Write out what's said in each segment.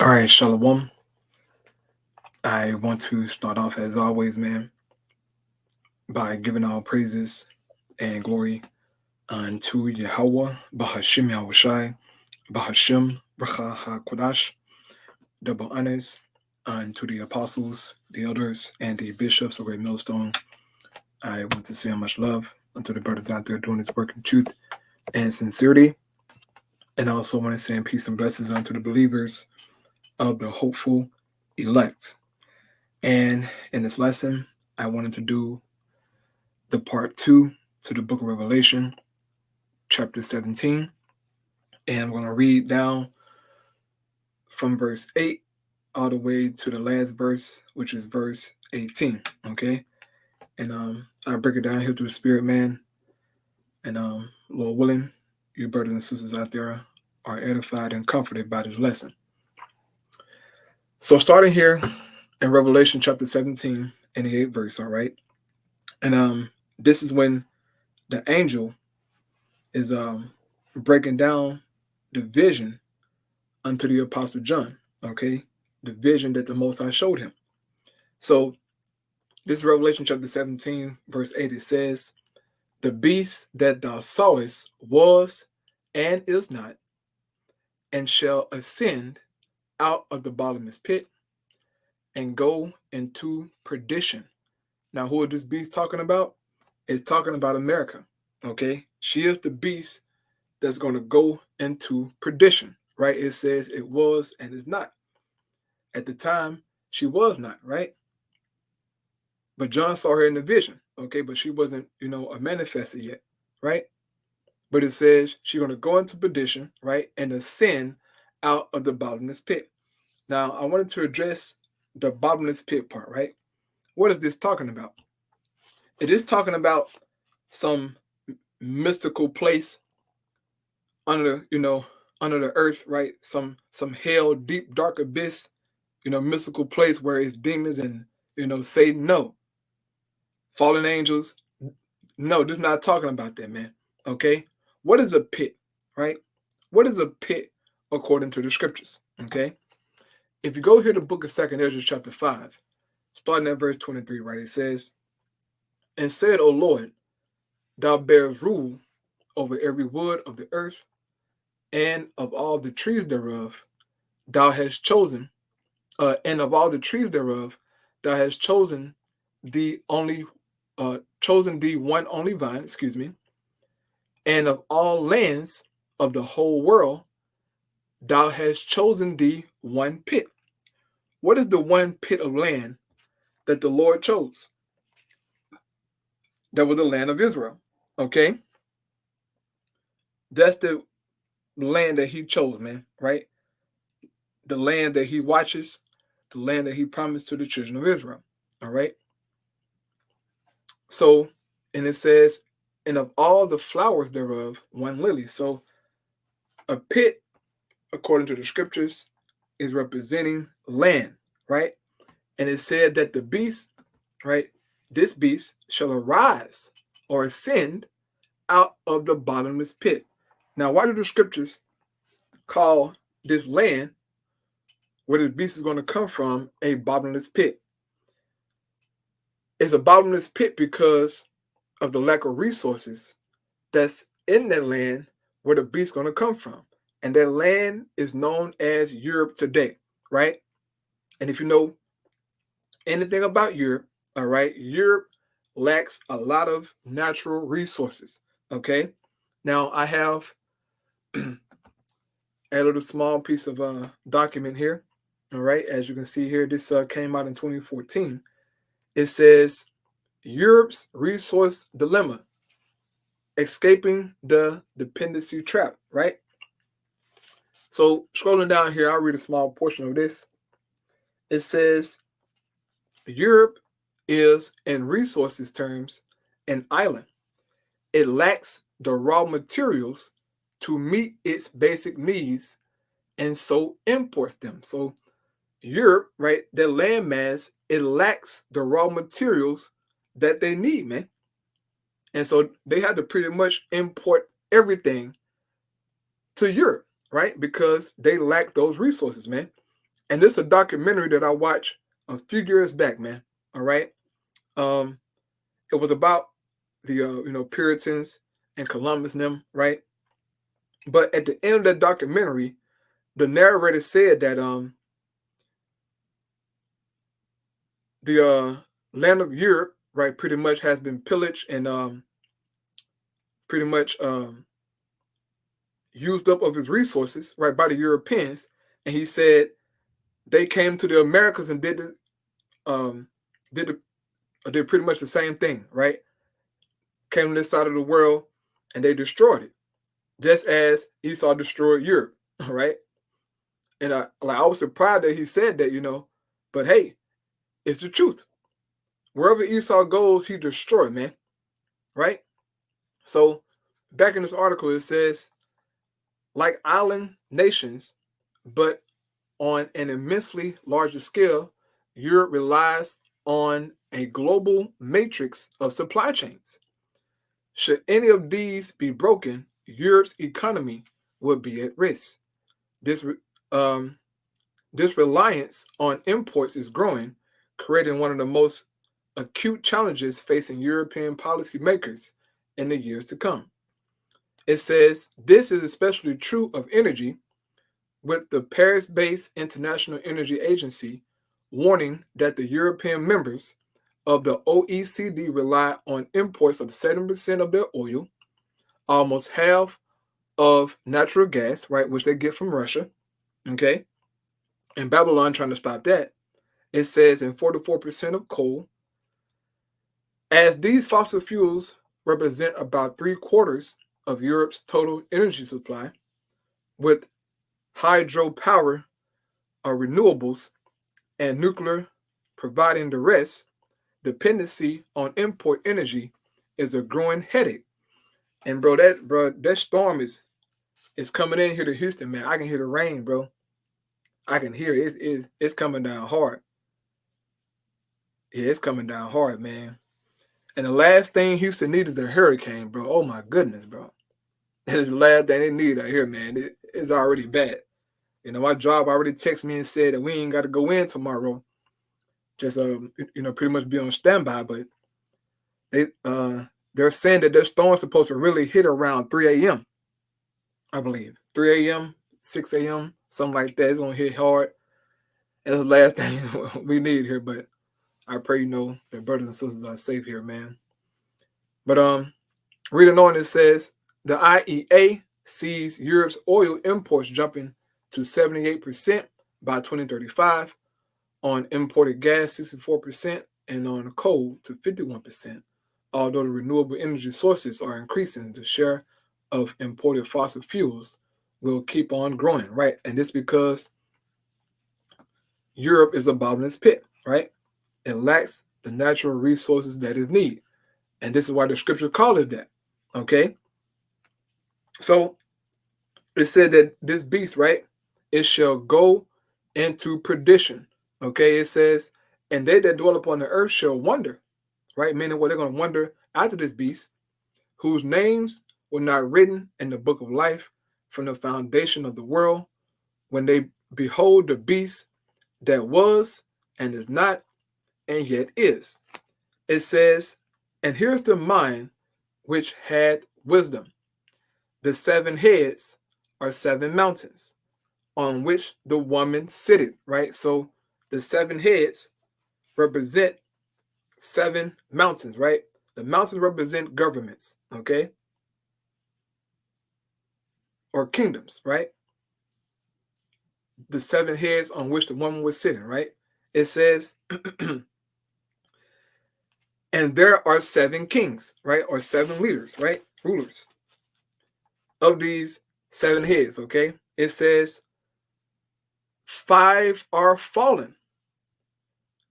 All right, Shalom. I want to start off as always, man, by giving all praises and glory unto Yahweh, Bahashim Yahushai, Bahashim Bracha HaKodash, double honors unto the apostles, the elders, and the bishops of Great Millstone. I want to say how much love unto the brothers out there doing this work in truth and sincerity. And I also want to say peace and blessings unto the believers of the hopeful elect. And in this lesson, I wanted to do the part 2 to the book of Revelation, chapter 17. And I'm going to read down from verse 8 all the way to the last verse, which is verse 18. Okay. And I'll break it down here through the Spirit, man. And Lord willing, you brothers and sisters out there are edified and comforted by this lesson. So starting here in Revelation chapter 17 and the 8th verse, all right. And this is when the angel is breaking down the vision unto the Apostle John, okay? The vision that the Most High showed him. So this is Revelation chapter 17, verse 8. It says, "The beast that thou sawest was and is not, and shall ascend out of the bottomless pit and go into perdition." Now, who is this beast talking about? It's talking about America, okay? She is the beast that's going to go into perdition, right? It says it was and is not. At the time, she was not, right? But John saw her in the vision, okay? But she wasn't, manifested yet, right? But it says she's going to go into perdition, right? And ascend out of the bottomless pit. Now, I wanted to address the bottomless pit part, right? What is this talking about? It is talking about some mystical place under the earth, right? Some hell, deep, dark abyss, mystical place where it's demons and Satan. No, fallen angels. No, this is not talking about that, man. Okay, what is a pit, right? What is a pit according to the scriptures? Okay, if you go here to the book of 2 Ezra chapter 5, starting at verse 23, right? It says, "And said, O Lord, thou bearest rule over every wood of the earth, and of all the trees thereof thou hast chosen, and of all the trees thereof thou hast chosen the only chosen thee one only vine, and of all lands of the whole world thou hast chosen thee one pit." What is the one pit of land that the Lord chose? That was the land of Israel. Okay, that's the land that he chose, man, right? The land that he watches, the land that he promised to the children of Israel. All right. So, and it says, "And of all the flowers thereof, one lily." So, a pit, according to the scriptures, is representing land, right? And it said that the beast, right, this beast shall arise or ascend out of the bottomless pit. Now, why do the scriptures call this land where this beast is going to come from a bottomless pit? It's a bottomless pit because of the lack of resources that's in that land where the beast is going to come from. And that land is known as Europe today, right? And if you know anything about Europe, all right, Europe lacks a lot of natural resources, okay? Now, I have a little small piece of document here, all right? As you can see here, this came out in 2014. It says, "Europe's Resource Dilemma, Escaping the Dependency Trap," right? So scrolling down here, I'll read a small portion of this. It says, "Europe is, in resources terms, an island. It lacks the raw materials to meet its basic needs and so imports them." So Europe, right, their landmass, it lacks the raw materials that they need, man. And so they had to pretty much import everything to Europe, right? Because they lack those resources, man. And this is a documentary that I watched a few years back, man. All right. Um, it was about the Puritans and Columbus and them, right? But at the end of that documentary, the narrator said that the land of Europe, right, pretty much has been pillaged and pretty much used up of its resources, right, by the Europeans. And he said they came to the Americas and um, did pretty much the same thing, right? Came to this side of the world and they destroyed it, just as Esau destroyed Europe, right? And I was surprised that he said that, but hey, it's the truth. Wherever Esau goes, he destroys, man, right? So back in this article, it says, like island nations, but on an immensely larger scale, Europe relies on a global matrix of supply chains. Should any of these be broken, Europe's economy would be at risk. This um, this reliance on imports is growing, creating one of the most acute challenges facing European policymakers in the years to come. It says this is especially true of energy, with the Paris-based International Energy Agency warning that the European members of the OECD rely on imports of 7% of their oil, almost half of natural gas, right, which they get from Russia, okay? And Babylon trying to stop that. It says in 44% of coal, as these fossil fuels represent about 3/4 of Europe's total energy supply, with hydropower or renewables and nuclear providing the rest, dependency on import energy is a growing headache. And that storm is coming in here to Houston, man. I can hear the rain, bro. I can hear it. It's coming down hard. Yeah, it's coming down hard, man. And the last thing Houston needs is a hurricane, bro. Oh my goodness, bro. That is the last thing they need out here, man. It's already bad. My job already texted me and said that we ain't got to go in tomorrow. Just pretty much be on standby. But they're saying that their storm's supposed to really hit around 3 a.m. I believe 3 a.m., 6 a.m., something like that. It's gonna hit hard. That's the last thing we need here. But I pray that brothers and sisters are safe here, man. But reading on, it says the IEA sees Europe's oil imports jumping to 78% by 2035, on imported gas 64%, and on coal to 51%. Although the renewable energy sources are increasing, the share of imported fossil fuels will keep on growing, right? And this because Europe is a bottomless pit, right? It lacks the natural resources that is needed. And this is why the scripture call it that, okay? So it said that this beast, right, it shall go into perdition, okay? It says, and they that dwell upon the earth shall wonder, right? Meaning what they're going to wonder after this beast, whose names were not written in the book of life from the foundation of the world, when they behold the beast that was and is not and yet is. It says, and here's the mind which had wisdom. The 7 heads are 7 mountains on which the woman sitteth, right? So the 7 heads represent 7 mountains, right? The mountains represent governments, okay? Or kingdoms, right? The 7 heads on which the woman was sitting, right? It says, and there are 7 kings, right? Or 7 leaders, right? Rulers of these 7 heads, okay? It says, 5 are fallen,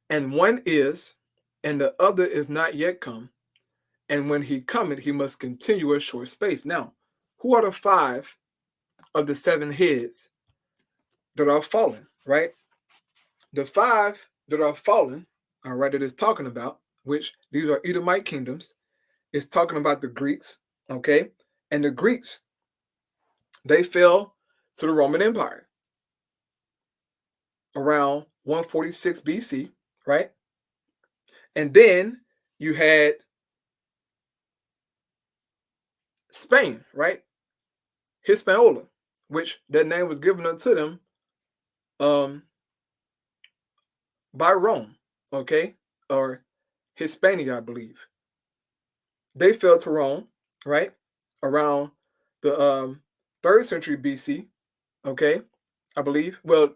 and one is, and the other is not yet come. And when he cometh, he must continue a short space. Now, who are the 5 of the 7 heads that are fallen, right? The 5 that are fallen, all right, that is talking about, which these are Edomite kingdoms, is talking about the Greeks, okay? And the Greeks, they fell to the Roman Empire. around 146 BC, right? And then you had Spain, right? Hispaniola, which that name was given unto them um, by Rome, okay? Or Hispania, I believe. They fell to Rome, right? Around the 3rd century BC, okay? I believe. Well,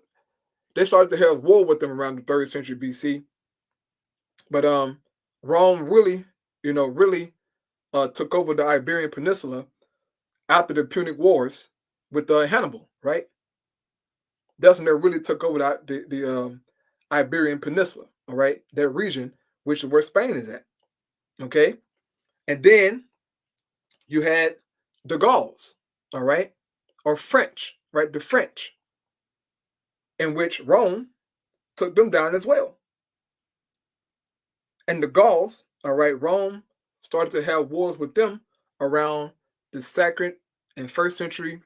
they started to have war with them around the 3rd century BC. But Rome really, really took over the Iberian Peninsula after the Punic Wars with Hannibal, right? That's when they really took over the Iberian Peninsula, all right? That region, which is where Spain is at, okay? And then you had the Gauls, all right? Or French, right? The French, in which Rome took them down as well. And the Gauls, all right, Rome started to have wars with them around the 2nd and 1st century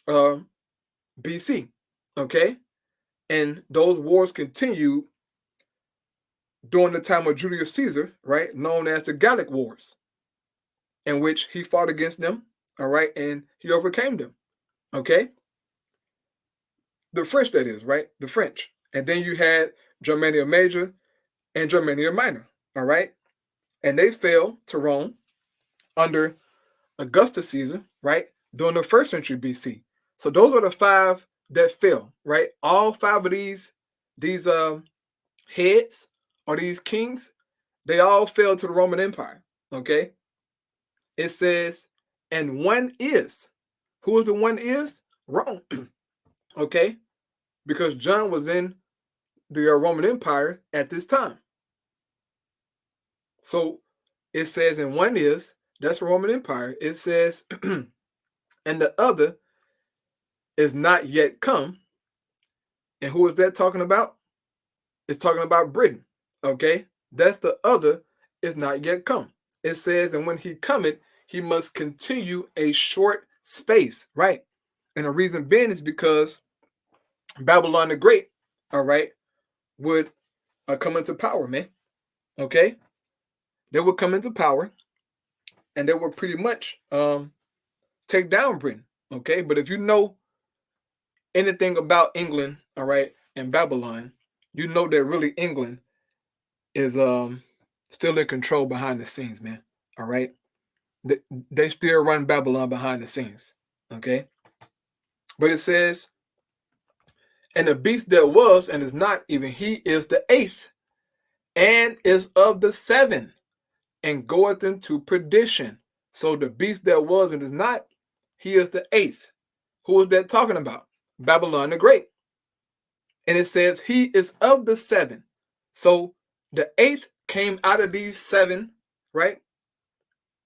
BC, okay? And those wars continued during the time of Julius Caesar, right, known as the Gallic Wars, in which he fought against them, all right, and he overcame them, okay? The French, that is, right, the French. And then you had Germania Major and Germania Minor, all right? And they fell to Rome under Augustus Caesar, right, during the 1st century BC. So those are the 5 that fell, right? All 5 of these heads or these kings, they all fell to the Roman Empire, okay? It says, and one is. Who is the one is? Rome, okay? Because John was in the Roman Empire at this time. So it says, and one is, that's the Roman Empire. It says, and the other is not yet come. And who is that talking about? It's talking about Britain, okay? That's the other is not yet come. It says, and when he cometh, he must continue a short space, right? And the reason being is because Babylon the Great, all right, would come into power, man, okay? They would come into power, and they would pretty much take down Britain, okay? But if you know anything about England, all right, and Babylon, you know that really England is still in control behind the scenes, man. All right. They still run Babylon behind the scenes. Okay. But it says, and the beast that was and is not, even he is the 8th, and is of the 7, and goeth into perdition. So the beast that was and is not, he is the 8th. Who is that talking about? Babylon the Great. And it says he is of the 7. So the 8th came out of these 7, right?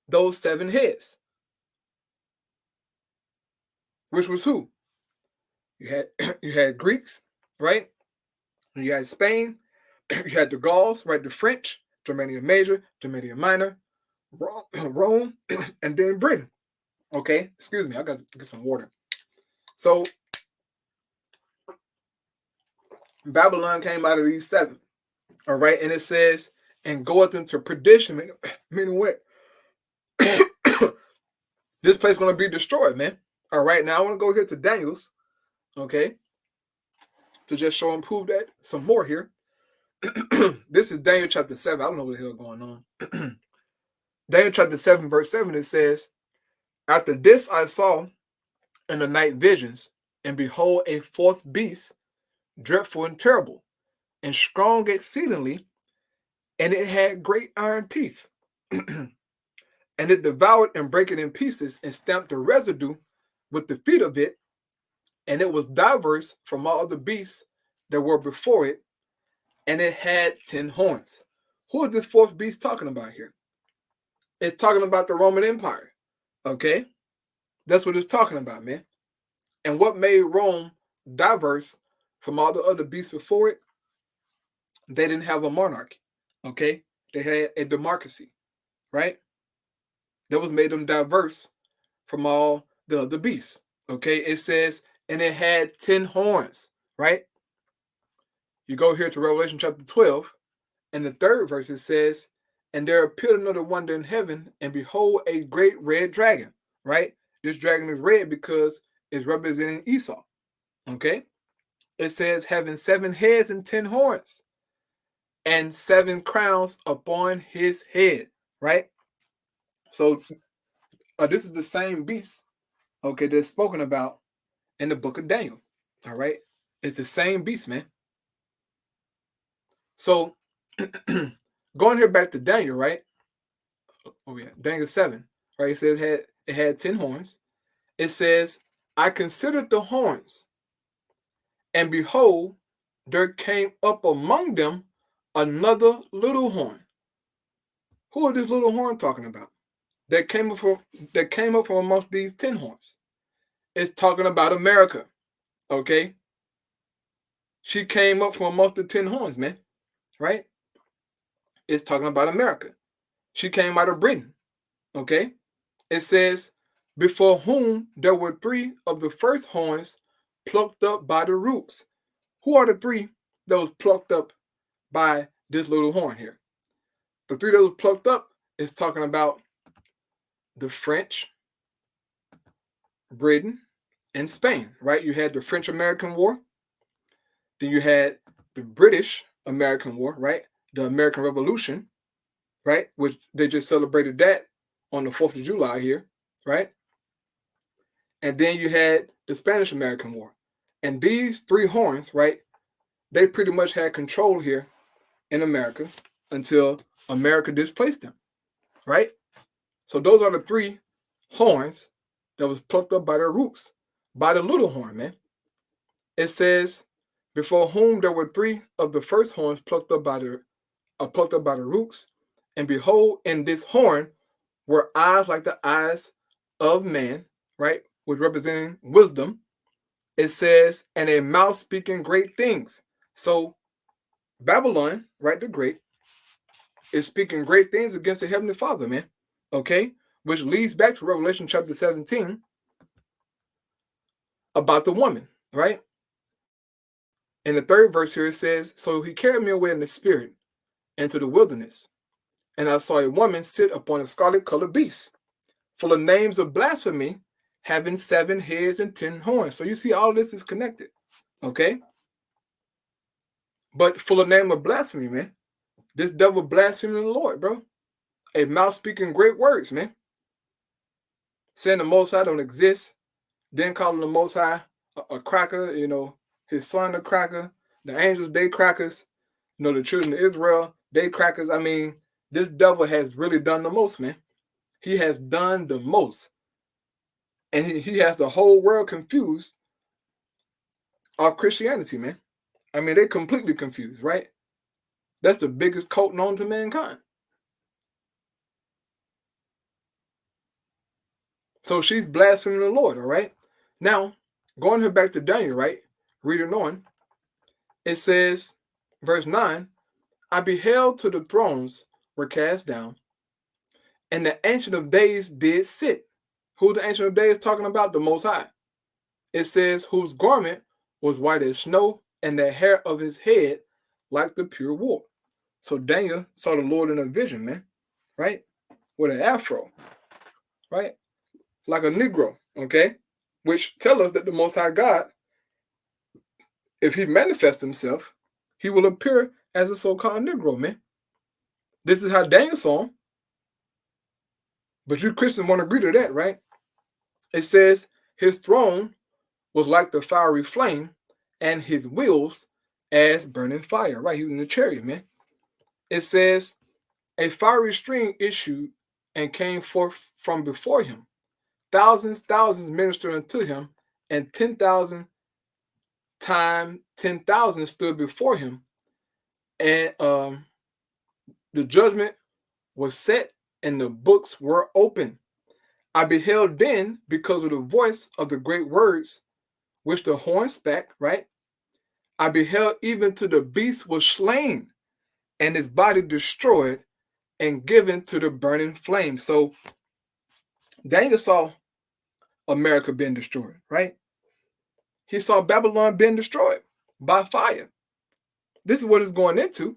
Those 7 heads. Which was who? You had Greeks, right? You had Spain, you had the Gauls, right? The French, Germania Major, Germania Minor, Rome, and then Britain. Okay, excuse me, I got to get some water. So Babylon came out of these 7, all right, and it says, and goeth into perdition, meaning what? This place is going to be destroyed, man. All right, now I want to go here to Daniel's, okay, to just show and prove that some more here. This is Daniel chapter 7. I don't know what the hell going on. Daniel chapter 7, verse 7, it says, after this I saw in the night visions, and behold, a 4th beast, dreadful and terrible, and strong exceedingly, and it had great iron teeth. And it devoured and brake it in pieces, and stamped the residue with the feet of it, and it was diverse from all the beasts that were before it, and it had 10 horns. Who is this 4th beast talking about here? It's talking about the Roman Empire, okay? That's what it's talking about, man. And what made Rome diverse from all the other beasts before it? They didn't have a monarchy, okay? They had a democracy, right? That was made them diverse from all the other beasts, okay? It says, and it had 10 horns, right? You go here to Revelation chapter 12, and the 3rd verse it says, and there appeared another wonder in heaven, and behold, a great red dragon, right? This dragon is red because it's representing Esau, okay? It says, having 7 heads and 10 horns, and 7 crowns upon his head, right? So this is the same beast, okay, that's spoken about in the book of Daniel, all right? It's the same beast, man. So going here back to Daniel, right? Oh yeah, Daniel 7, right? It says it had 10 horns. It says, I considered the horns, and behold, there came up among them another little horn. Who is this little horn talking about? That came up from amongst these 10 horns. It's talking about America. Okay? She came up from amongst the 10 horns, man. Right? It's talking about America. She came out of Britain. Okay? It says, before whom there were 3 of the first horns plucked up by the roots. Who are the 3 that was plucked up by this little horn here? The 3 that was plucked up is talking about the French, Britain, and Spain, right? You had the French-American War. Then you had the British-American War, right? The American Revolution, right? Which they just celebrated that on the 4th of July here, right? And then you had the Spanish-American War. And these 3 horns, right, they pretty much had control here in America until America displaced them, right? So those are the 3 horns that was plucked up by their roots, by the little horn, man. It says, before whom there were 3 of the first horns plucked up by the roots, and behold, in this horn were eyes like the eyes of man, right, which representing wisdom. It says, and a mouth speaking great things. So Babylon, right, the great, is speaking great things against the Heavenly Father, man. Okay, which leads back to Revelation chapter 17 about the woman, right? In the 3rd verse here it says, so he carried me away in the spirit into the wilderness, and I saw a woman sit upon a scarlet-colored beast, full of names of blasphemy, having 7 heads and 10 horns. So you see, all this is connected, okay? But full of name of blasphemy, man. This devil blaspheming the Lord, bro. A mouth speaking great words, man. Saying the Most High don't exist. Then calling the Most High a cracker, you know, his son a cracker. The angels, they crackers. You know, the children of Israel, they crackers. I mean, this devil has really done the most, man. He has done the most. And he has the whole world confused of Christianity, man. I mean, they're completely confused, right? That's the biggest cult known to mankind. So she's blaspheming the Lord, all right? Now, going here back to Daniel, right? Reading on, it says, verse 9, I beheld till the thrones were cast down, and the Ancient of Days did sit. Who the Ancient of Days talking about? The Most High. It says, whose garment was white as snow, and the hair of his head like the pure wool. So Daniel saw the Lord in a vision, man, right? With an afro, right? Like a Negro, okay? Which tell us that the Most High God, if he manifests himself, he will appear as a so-called Negro, man. This is how Daniel saw him. But you Christians won't agree to that, right? It says his throne was like the fiery flame, and his wheels as burning fire, right? He was in the chariot, man. It says a fiery stream issued and came forth from before him. Thousands ministered unto him, and 10,000 times 10,000 stood before him. And the judgment was set, and the books were open. I beheld then, because of the voice of the great words which the horn spake, right? I beheld even to the beast was slain, and his body destroyed and given to the burning flame. So Daniel saw America being destroyed, right? He saw Babylon being destroyed by fire. this is what it's going into,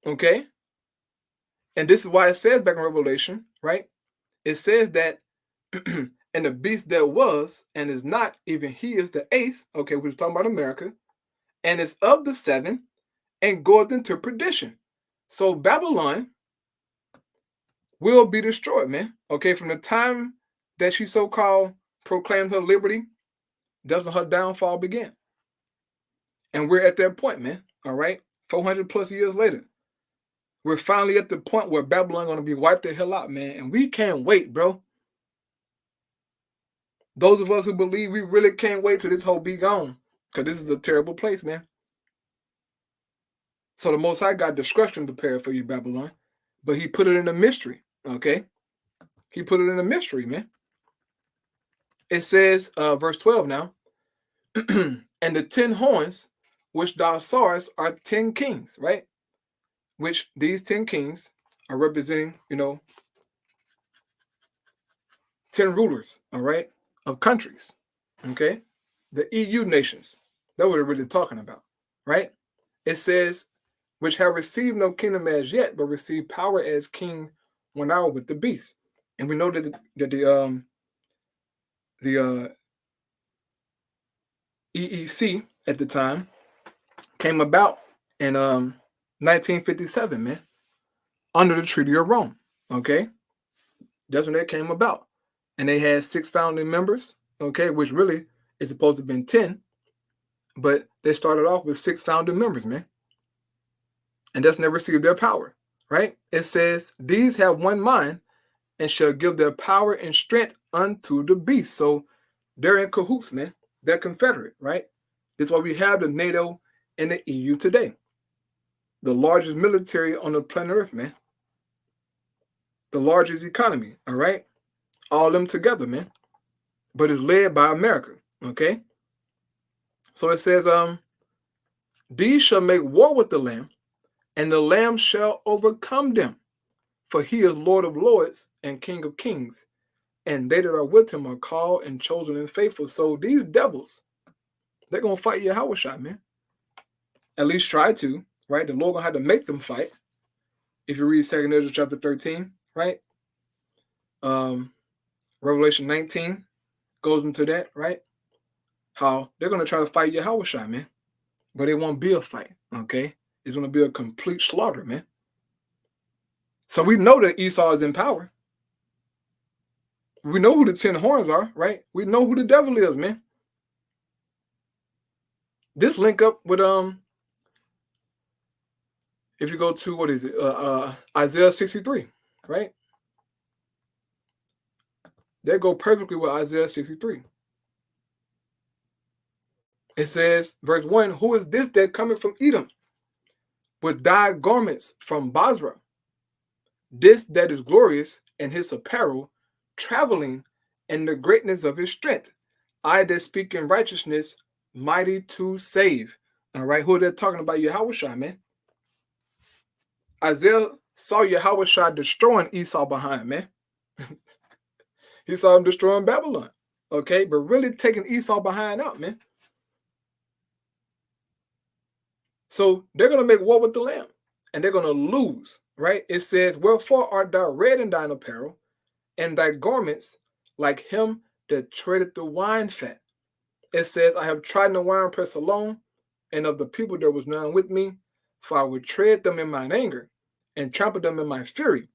okay? And this is why it says back in Revelation, right? It says that, and the beast that was and is not, even he is the eighth, okay, we're talking about America, and is of the seven, and goeth into perdition. So Babylon will be destroyed, man. Okay, from the time that she so-called proclaimed her liberty, that's when her downfall began. And we're at that point, man. All right, 400 plus years later, we're finally at the point where Babylon going to be wiped the hell out, man. And we can't wait, bro. Those of us who believe, we really can't wait till this whole be gone, because this is a terrible place, man. So the Most High got destruction prepared for you, Babylon, but he put it in a mystery, okay? He put it in a mystery, man. It says, verse 12 now, and the 10 horns which thou sawest are 10 kings, right? Which these 10 kings are representing, 10 rulers, all right, of countries, okay? The EU nations. That's what we're really talking about, right? It says, which have received no kingdom as yet, but received power as king when out with the beast. And we know that the EEC at the time came about in 1957, man, under the Treaty of Rome. Okay, that's when that came about, and they had 6 founding members. Okay, which really is supposed to have been 10, but they started off with 6 founding members, man, and that's never received their power. Right? It says these have one mind and shall give their power and strength unto the beast. So they're in cahoots, man. They're confederate, right? That's why we have the NATO and the EU today. The largest military on the planet Earth, man. The largest economy, all right? All of them together, man. But it's led by America, okay? So it says, these shall make war with the Lamb, and the Lamb shall overcome them. For he is Lord of lords and King of kings, and they that are with him are called and chosen and faithful. So these devils, they're going to fight Yahushua, man. At least try to, right? The Lord going to have to make them fight. If you read 2 Ezra chapter 13, right? Revelation 19 goes into that, right? How they're going to try to fight Yahushua, man. But it won't be a fight, okay? It's going to be a complete slaughter, man. So we know that Esau is in power. We know who the 10 horns are, right? We know who the devil is, man. This link up with if you go to, what is it, Isaiah 63, right? They go perfectly with Isaiah 63. It says, verse 1, who is this that cometh from Edom with dyed garments from Basra? This that is glorious in his apparel, traveling in the greatness of his strength. I that speak in righteousness, mighty to save. All right, who they're talking about? Yahushua, man. Isaiah saw Yahushua destroying Esau behind, man. He saw him destroying Babylon, okay? But really taking Esau behind out, man. So they're going to make war with the Lamb, and they're going to lose, right? It says, wherefore art thou red in thine apparel, and thy garments like him that treadeth the wine fat. It says, I have trodden the winepress alone, and of the people there was none with me, for I would tread them in mine anger, and trample them in my fury.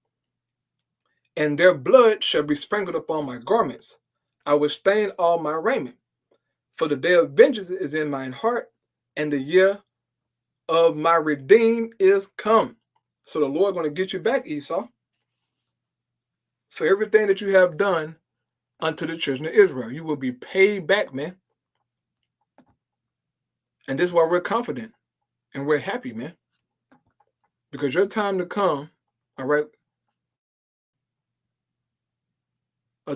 And their blood shall be sprinkled upon my garments. I will stain all my raiment. For the day of vengeance is in mine heart, and the year of my redeem is come. So the Lord going to get you back, Esau, for everything that you have done unto the children of Israel. You will be paid back, man. And this is why we're confident and we're happy, man. Because your time to come, all right,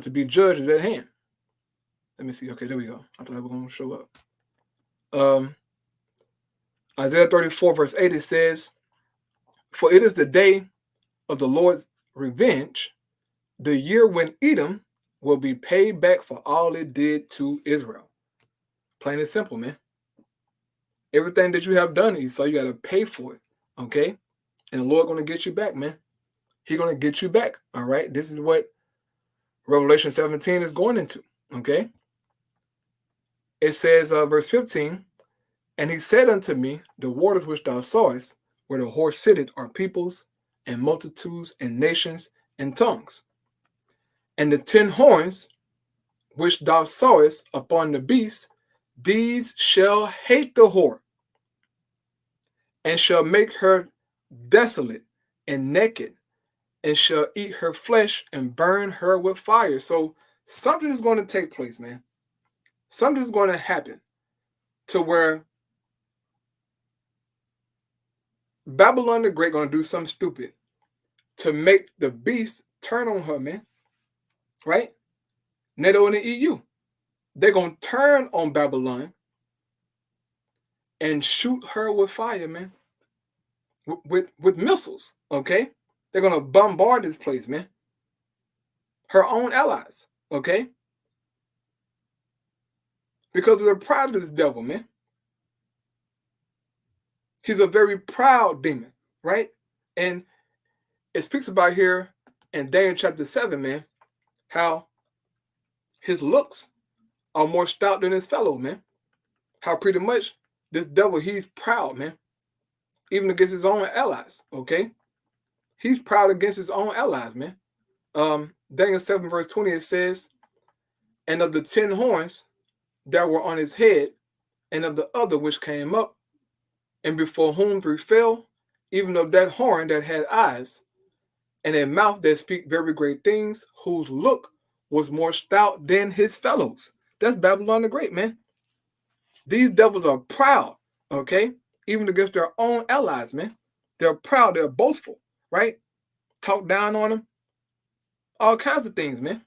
to be judged is at hand. Let me see. Okay, there we go. I thought I was going to show up. Isaiah 34, verse 8, it says, for it is the day of the Lord's revenge, the year when Edom will be paid back for all it did to Israel. Plain and simple, man. Everything that you have done, Esau, you got to pay for it. Okay? And the Lord going to get you back, man. He's going to get you back. All right? This is what Revelation 17 is going into. Okay? It says, verse 15, and he said unto me, the waters which thou sawest, where the horse sitteth, are peoples and multitudes and nations and tongues. And the 10 horns which thou sawest upon the beast, these shall hate the whore, and shall make her desolate and naked, and shall eat her flesh and burn her with fire. So something is going to take place, man. Something is going to happen to where Babylon the Great going to do something stupid to make the beast turn on her, man. Right? NATO and the EU. They're going to turn on Babylon and shoot her with fire, man. With missiles, okay? They're going to bombard this place, man. Her own allies, okay? Because of the pride of this devil, man. He's a very proud demon, right? And it speaks about here in Daniel chapter 7, man, how his looks are more stout than his fellow, man. How pretty much this devil, he's proud, man. Even against his own allies, okay? He's proud against his own allies, man. Daniel 7 verse 20, it says, and of the 10 horns that were on his head, and of the other which came up, and before whom 3 fell, even of that horn that had eyes, and a mouth that speak very great things, whose look was more stout than his fellows. That's Babylon the Great, man. These devils are proud, okay? Even against their own allies, man. They're proud, they're boastful, right? Talk down on them. All kinds of things, man.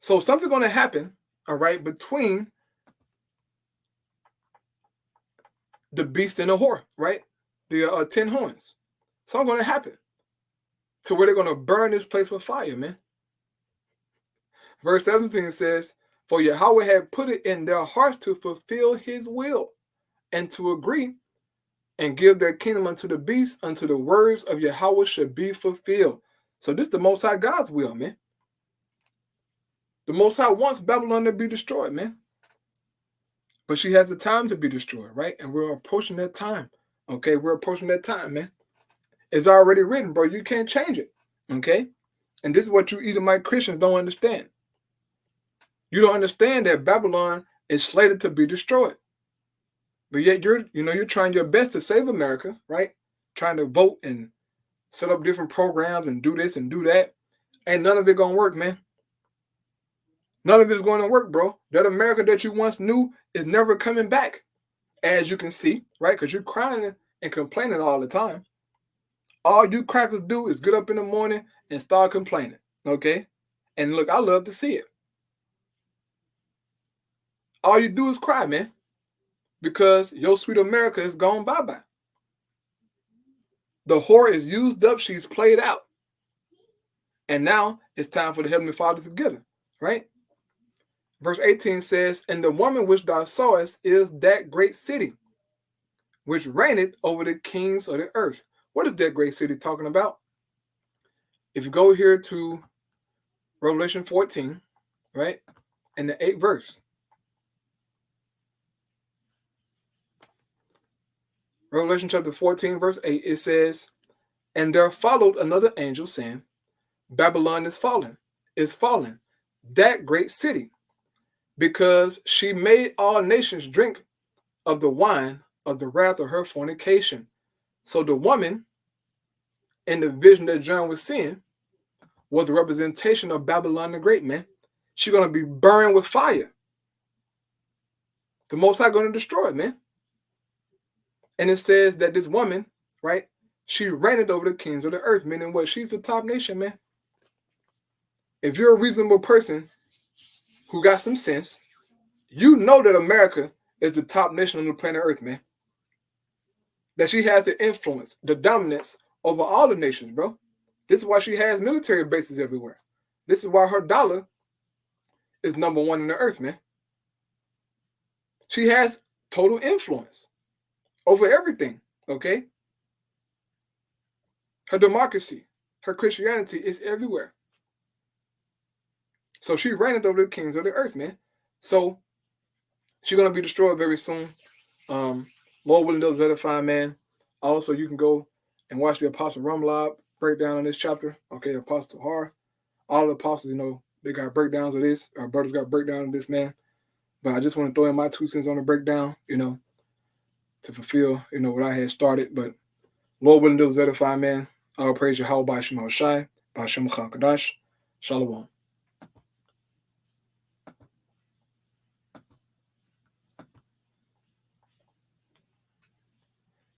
So something's going to happen, all right, between the beast and the whore, right? The 10 horns. Something's going to happen to where they're going to burn this place with fire, man. Verse 17 says, for Yahweh had put it in their hearts to fulfill his will and to agree and give their kingdom unto the beast, unto the words of Yahweh should be fulfilled. So this is the Most High God's will, man. The Most High wants Babylon to be destroyed, man. But she has the time to be destroyed, right? And we're approaching that time. Okay, we're approaching that time, man. It's already written, bro. You can't change it. Okay? And this is what you Edomite Christians don't understand. You don't understand that Babylon is slated to be destroyed. But yet you're trying your best to save America, right? Trying to vote and set up different programs and do this and do that. Ain't none of it gonna work, man. None of it's going to work, bro. That America that you once knew is never coming back, as you can see, right? Because you're crying and complaining all the time. All you crackers do is get up in the morning and start complaining, okay? And look, I love to see it. All you do is cry, man, because your sweet America is gone bye-bye. The whore is used up. She's played out. And now it's time for the Heavenly Father to get her, right? Verse 18 says, and the woman which thou sawest is that great city, which reigneth over the kings of the earth. What is that great city talking about? If you go here to Revelation 14, right, and the 8th verse. Revelation chapter 14, verse 8, it says, and there followed another angel saying, Babylon is fallen, that great city, because she made all nations drink of the wine of the wrath of her fornication. So the woman in the vision that John was seeing was a representation of Babylon the Great, man. She's going to be burned with fire. The Most High going to destroy it, man. And it says that this woman, right, she reigned over the kings of the earth, meaning what? She's the top nation, man. If you're a reasonable person who got some sense, you know that America is the top nation on the planet Earth, man. That she has the influence, the dominance over all the nations, bro. This is why she has military bases everywhere. This is why her dollar is #1 in the earth, man. She has total influence over everything, okay? Her democracy, her Christianity is everywhere. So she reigned over the kings of the earth, man. So she's going to be destroyed very soon. Lord willing, those edifying, man. Also, you can go and watch the Apostle Rumlob breakdown on this chapter. Okay, Apostle Har. All the apostles, they got breakdowns of this. Our brothers got breakdown of this, man. But I just want to throw in my 2 cents on the breakdown, to fulfill, what I had started. But Lord willing, those edifying, man. All praise Yahweh by Shema Shai, by Shema Kadash. Shalom.